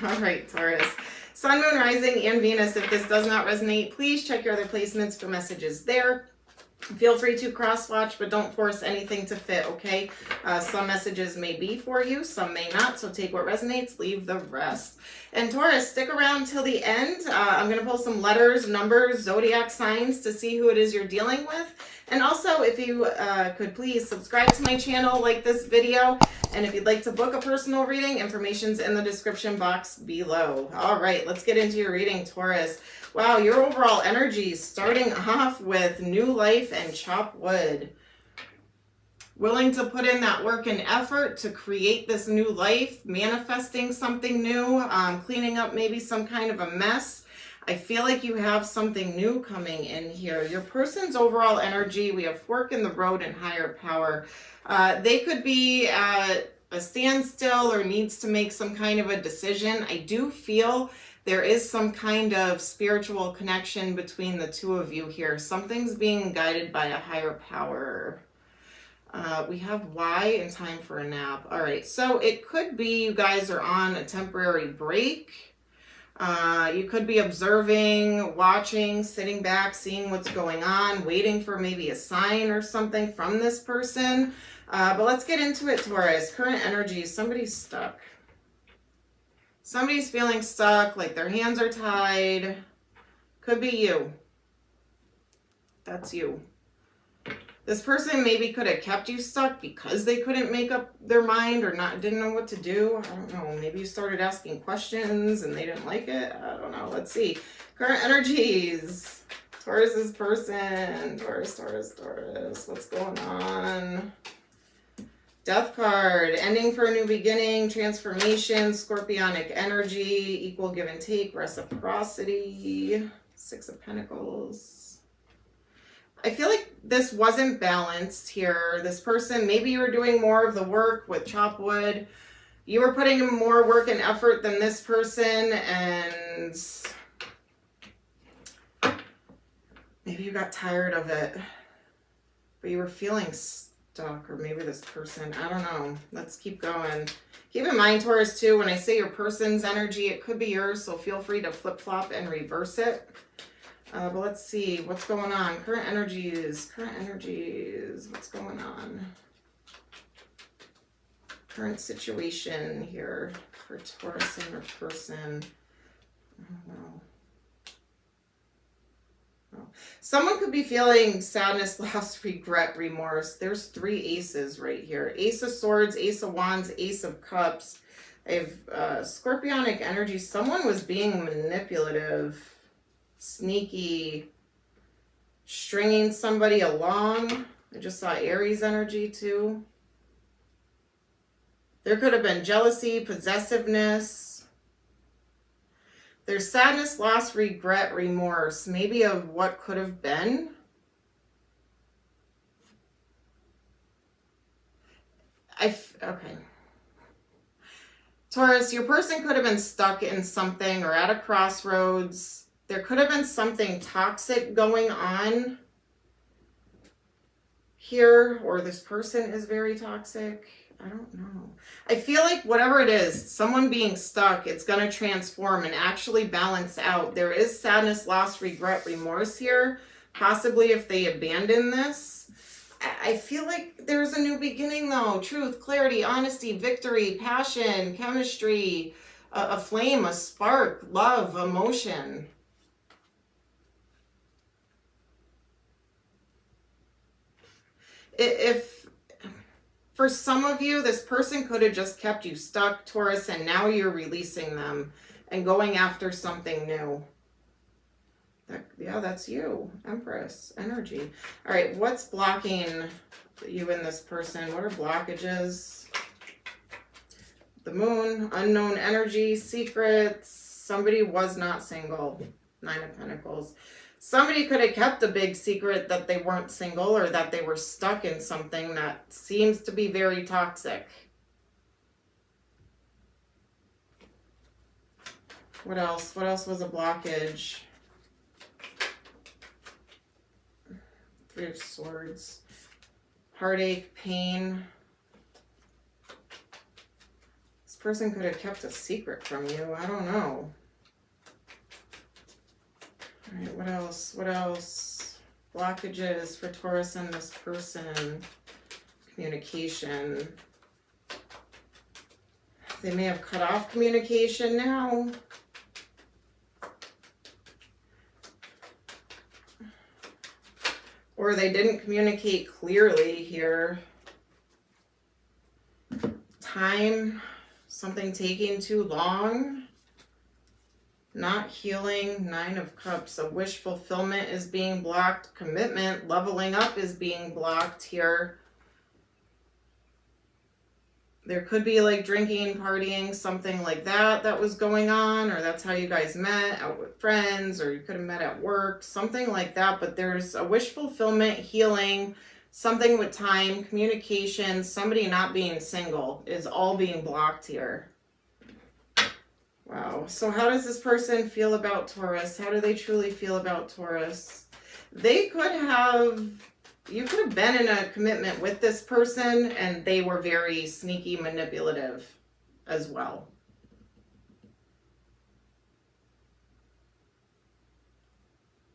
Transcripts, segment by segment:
All right, Taurus. Sun, Moon, Rising, and Venus. If this does not resonate, please check your other placements for messages there. Feel free to cross-watch, but don't force anything to fit, okay? Some messages may be for you, some may not, so take what resonates, leave the rest. And Taurus, stick around till the end. I'm going to pull some letters, numbers, zodiac signs to see who it is you're dealing with. And also, if you could please subscribe to my channel, like this video, and if you'd like to book a personal reading, information's in the description box below. All right, let's get into your reading, Taurus. Wow, your overall energy starting off with new life and chop wood. Willing to put in that work and effort to create this new life, manifesting something new, cleaning up maybe some kind of a mess. I feel like you have something new coming in here. Your person's overall energy, we have fork in the road and higher power. They could be at a standstill or needs to make some kind of a decision. I do feel there is some kind of spiritual connection between the two of you here. Something's being guided by a higher power. We have why and time for a nap. All right, so it could be you guys are on a temporary break. You could be observing, watching, sitting back, seeing what's going on, waiting for maybe a sign or something from this person. But let's get into it, Taurus. Current energy, somebody's stuck. Somebody's feeling stuck, like their hands are tied. Could be you. That's you. This person maybe could have kept you stuck because they couldn't make up their mind or didn't know what to do. I don't know. Maybe you started asking questions and they didn't like it. I don't know. Let's see. Current energies. Taurus's person. Taurus. What's going on? Death card, ending for a new beginning, transformation, scorpionic energy, equal give and take, reciprocity, Six of Pentacles. I feel like this wasn't balanced here. This person, maybe you were doing more of the work with chop wood. You were putting in more work and effort than this person, and maybe you got tired of it, but you were feeling stuck, or maybe this person, I don't know. Let's keep going. Keep in mind, Taurus, too, when I say your person's energy, it could be yours, so feel free to flip-flop and reverse it. But let's see what's going on. Current energies, what's going on? Current situation here for Taurus and your person. I don't know. Someone could be feeling sadness, loss, regret, remorse. There's three aces right here. Ace of Swords, Ace of Wands, Ace of Cups. I have scorpionic energy. Someone was being manipulative, sneaky, stringing somebody along. I just saw Aries energy too. There could have been jealousy, possessiveness. There's sadness, loss, regret, remorse, maybe of what could have been. Okay. Taurus, your person could have been stuck in something or at a crossroads. There could have been something toxic going on here, or this person is very toxic. I don't know. I feel like whatever it is, someone being stuck, it's going to transform and actually balance out. There is sadness, loss, regret, remorse here. Possibly if they abandon this. I feel like there's a new beginning though. Truth, clarity, honesty, victory, passion, chemistry, a flame, a spark, love, emotion. If for some of you, this person could have just kept you stuck, Taurus, and now you're releasing them and going after something new. Yeah, that's you, Empress energy. All right, what's blocking you and this person? What are blockages? The Moon, unknown energy, secrets. Somebody was not single. Nine of Pentacles. Somebody could have kept a big secret that they weren't single or that they were stuck in something that seems to be very toxic. What else? What else was a blockage? Three of Swords. Heartache, pain. This person could have kept a secret from you. I don't know. All right, what else? What else? Blockages for Taurus and this person. Communication. They may have cut off communication now. Or they didn't communicate clearly here. Time, something taking too long. Not healing, 9 of Cups. A wish fulfillment is being blocked. Commitment, leveling up is being blocked here. There could be like drinking, partying, something like that was going on, or that's how you guys met, out with friends, or you could have met at work, something like that. But there's a wish fulfillment, healing, something with time, communication, somebody not being single is all being blocked here. Wow. So how does this person feel about Taurus? How do they truly feel about Taurus? They could have... You could have been in a commitment with this person and they were very sneaky, manipulative as well.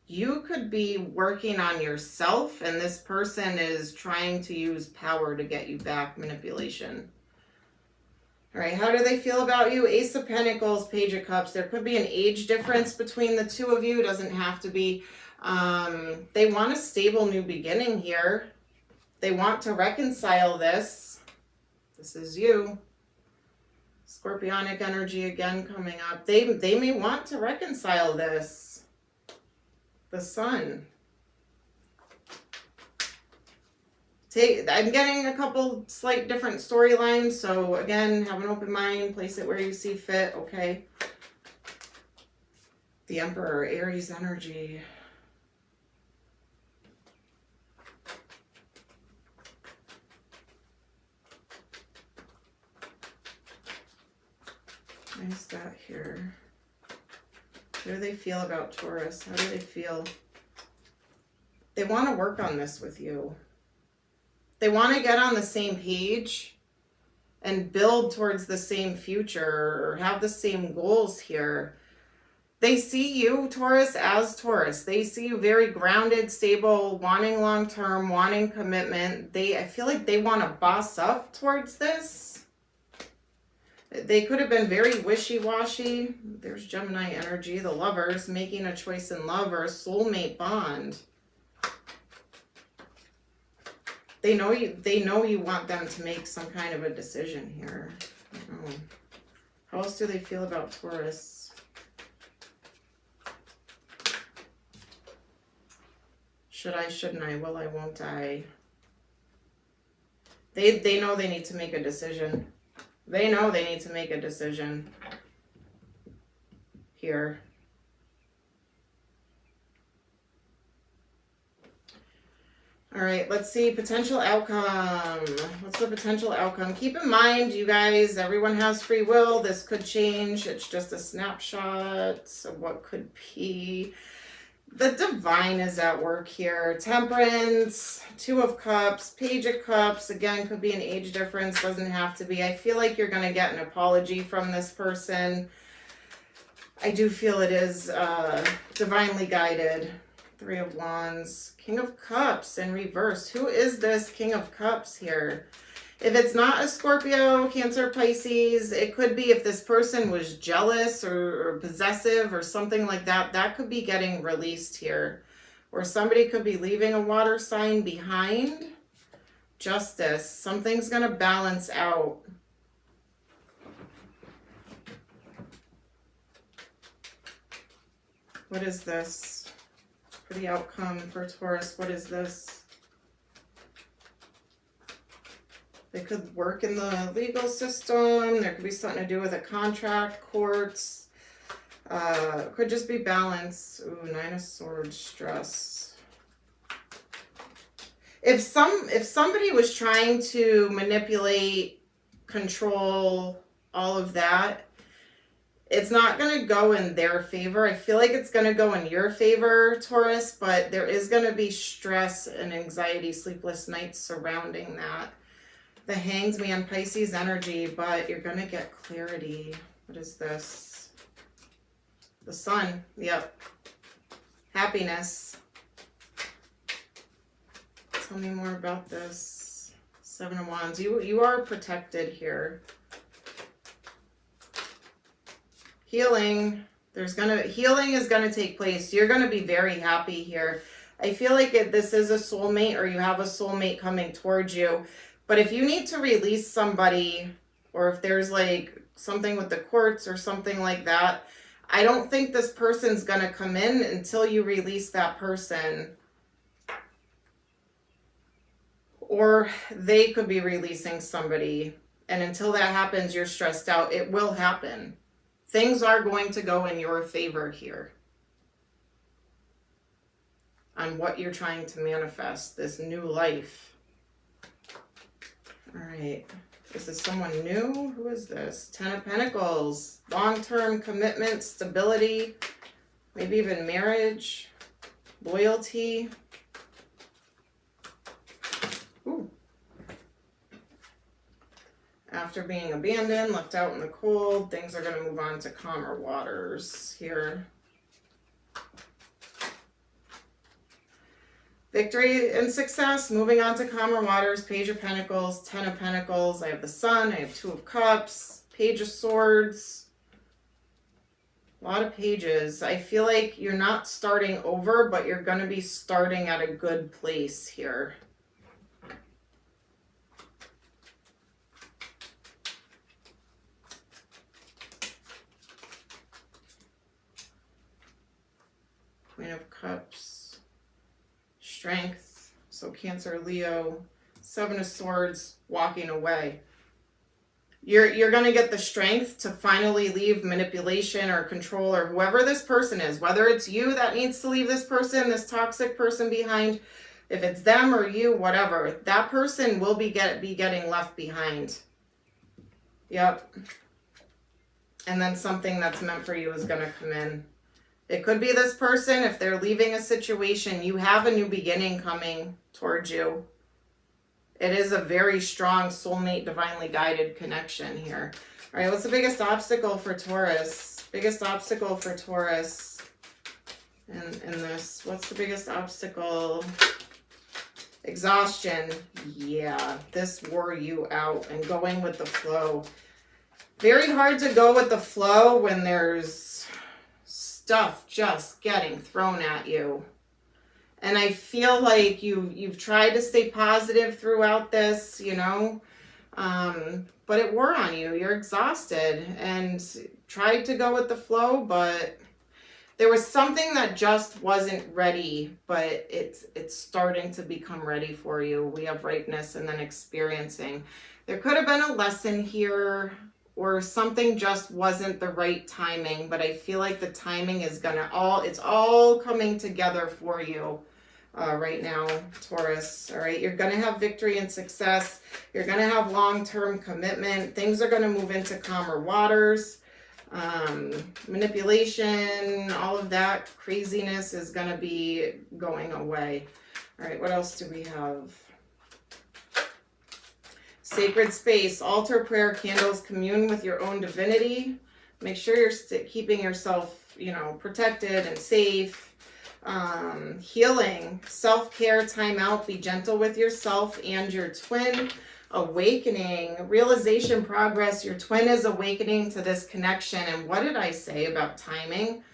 You could be working on yourself and this person is trying to use power to get you back, manipulation. All right, how do they feel about you? Ace of Pentacles, Page of Cups. There could be an age difference between the two of you. It doesn't have to be. They want a stable new beginning here. They want to reconcile this. This is you. Scorpionic energy again coming up. They may want to reconcile this. The Sun. I'm getting a couple slight different storylines. So again, have an open mind. Place it where you see fit. Okay. The Emperor, Aries energy. Nice that here. How do they feel about Taurus? How do they feel? They want to work on this with you. They want to get on the same page and build towards the same future or have the same goals here. They see you, Taurus, as Taurus. They see you very grounded, stable, wanting long-term, wanting commitment. I feel like they want to boss up towards this. They could have been very wishy-washy. There's Gemini energy, the Lovers, making a choice in love or a soulmate bond. They know you want them to make some kind of a decision here. I don't know. How else do they feel about Taurus? Should I, shouldn't I, will I, won't I? They know they need to make a decision. They know they need to make a decision here. All right, let's see. Potential outcome. What's the potential outcome? Keep in mind, you guys, everyone has free will. This could change. It's just a snapshot of what could be. The Divine is at work here. Temperance, 2 of Cups, Page of Cups. Again, could be an age difference. Doesn't have to be. I feel like you're going to get an apology from this person. I do feel it is divinely guided. 3 of Wands. King of Cups in reverse. Who is this King of Cups here? If it's not a Scorpio, Cancer, Pisces, it could be if this person was jealous or possessive or something like that. That could be getting released here. Or somebody could be leaving a water sign behind. Justice. Something's going to balance out. What is this? For the outcome for Taurus, what is this? They could work in the legal system. There could be something to do with a contract, courts. Could just be balance. Ooh, 9 of Swords, stress. If somebody was trying to manipulate, control, all of that, it's not going to go in their favor. I feel like it's going to go in your favor, Taurus, but there is going to be stress and anxiety, sleepless nights surrounding that. The Hanged Man, Pisces energy, but you're going to get clarity. What is this? The Sun. Yep. Happiness. Tell me more about this. 7 of Wands. You are protected here. Healing. Healing is going to take place. You're going to be very happy here. I feel like this is a soulmate, or you have a soulmate coming towards you. But if you need to release somebody, or if there's like something with the courts or something like that, I don't think this person's going to come in until you release that person. Or they could be releasing somebody. And until that happens, you're stressed out. It will happen. Things are going to go in your favor here. On what you're trying to manifest, this new life. All right. Is this someone new? Who is this? 10 of Pentacles. Long-term commitment, stability, maybe even marriage, loyalty. Ooh. After being abandoned, left out in the cold, things are going to move on to calmer waters here. Victory and success, moving on to calmer waters, Page of Pentacles, 10 of Pentacles. I have the Sun, I have 2 of Cups, Page of Swords. A lot of pages. I feel like you're not starting over, but you're going to be starting at a good place here. Queen of Cups. Strength, so Cancer, Leo, 7 of Swords, walking away. You're going to get the strength to finally leave manipulation or control or whoever this person is, whether it's you that needs to leave this person, this toxic person behind, if it's them or you, whatever, that person will be getting left behind. Yep. And then something that's meant for you is going to come in. It could be this person. If they're leaving a situation, you have a new beginning coming towards you. It is a very strong soulmate, divinely guided connection here. All right, what's the biggest obstacle for Taurus? Biggest obstacle for Taurus in this. What's the biggest obstacle? Exhaustion. Yeah, this wore you out and going with the flow. Very hard to go with the flow when there's stuff just getting thrown at you. And I feel like you've tried to stay positive throughout this, you know, but it wore on you. You're exhausted and tried to go with the flow, but there was something that just wasn't ready, but it's starting to become ready for you. We have ripeness and then experiencing. There could have been a lesson here, or something just wasn't the right timing, but I feel like the timing is it's all coming together for you right now, Taurus. All right, you're gonna have victory and success. You're gonna have long-term commitment. Things are gonna move into calmer waters. Manipulation, all of that craziness is gonna be going away. All right, what else do we have? Sacred space, altar, prayer, candles, commune with your own divinity. Make sure you're keeping yourself, you know, protected and safe. Healing, self-care, time out, be gentle with yourself and your twin. Awakening, realization, progress. Your twin is awakening to this connection. And what did I say about timing?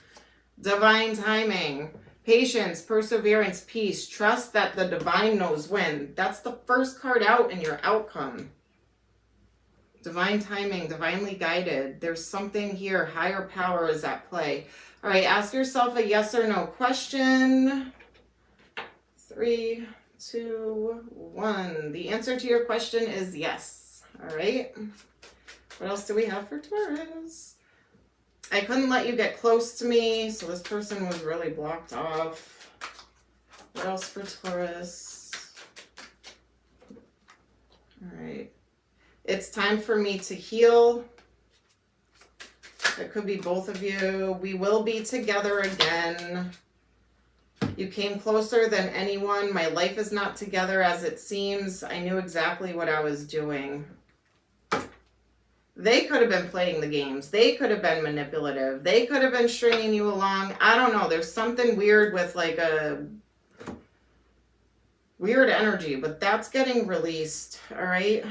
Divine timing. Patience, perseverance, peace. Trust that the divine knows when. That's the first card out in your outcome. Divine timing, divinely guided. There's something here. Higher power is at play. All right, ask yourself a yes or no question. 3, 2, 1. The answer to your question is yes. All right. What else do we have for Taurus? I couldn't let you get close to me, so this person was really blocked off. What else for Taurus? All right. It's time for me to heal. It could be both of you. We will be together again. You came closer than anyone. My life is not together as it seems. I knew exactly what I was doing. They could have been playing the games. They could have been manipulative. They could have been stringing you along. I don't know. There's something weird with like a weird energy, but that's getting released. All right,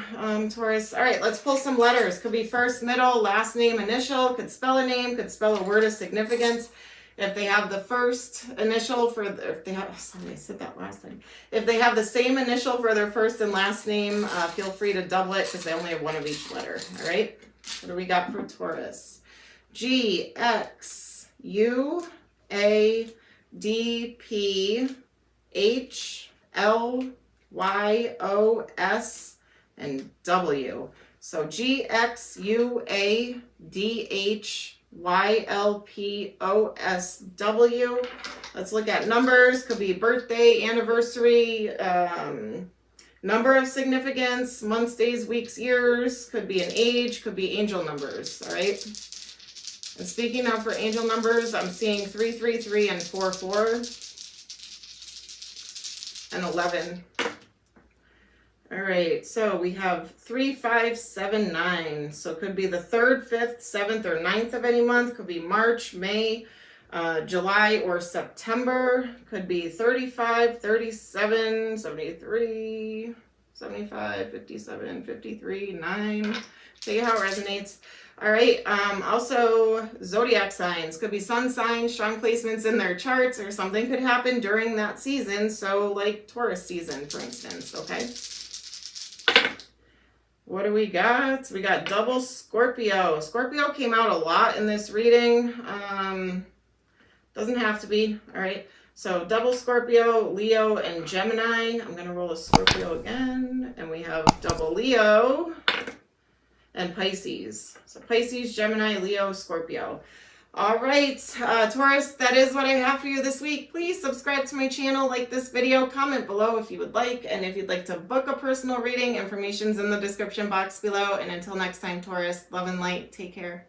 Taurus. All right, let's pull some letters. Could be first, middle, last name, initial. Could spell a name. Could spell a word of significance. If they have the first initial for, if they have, sorry, I said that last time. If they have the same initial for their first and last name, feel free to double it because they only have one of each letter. All right. What do we got for Taurus? G, X, U, A, D, P, H, L, Y, O, S, and W. So G, X, U, A, D, H, Y, L, P, O, S, W. Let's look at numbers. Could be birthday, anniversary, number of significance, months, days, weeks, years. Could be an age, could be angel numbers, all right? And speaking now for angel numbers, I'm seeing 333 and 44 and 11. All right, so we have 3, 5, 7, 9. So it could be the 3rd, 5th, 7th, or 9th of any month. Could be March, May, July, or September. Could be 35, 37, 73, 75, 57, 53, 9. See how it resonates. All right, also zodiac signs. Could be sun signs, strong placements in their charts, or something could happen during that season. So like Taurus season, for instance, okay? What do we got? We got double Scorpio. Scorpio came out a lot in this reading. Doesn't have to be. All right. So double Scorpio, Leo, and Gemini. I'm going to roll a Scorpio again. And we have double Leo and Pisces. So Pisces, Gemini, Leo, Scorpio. All right, Taurus, that is what I have for you this week. Please subscribe to my channel, like this video, comment below if you would like, and if you'd like to book a personal reading, information's in the description box below. And until next time, Taurus, love and light, take care.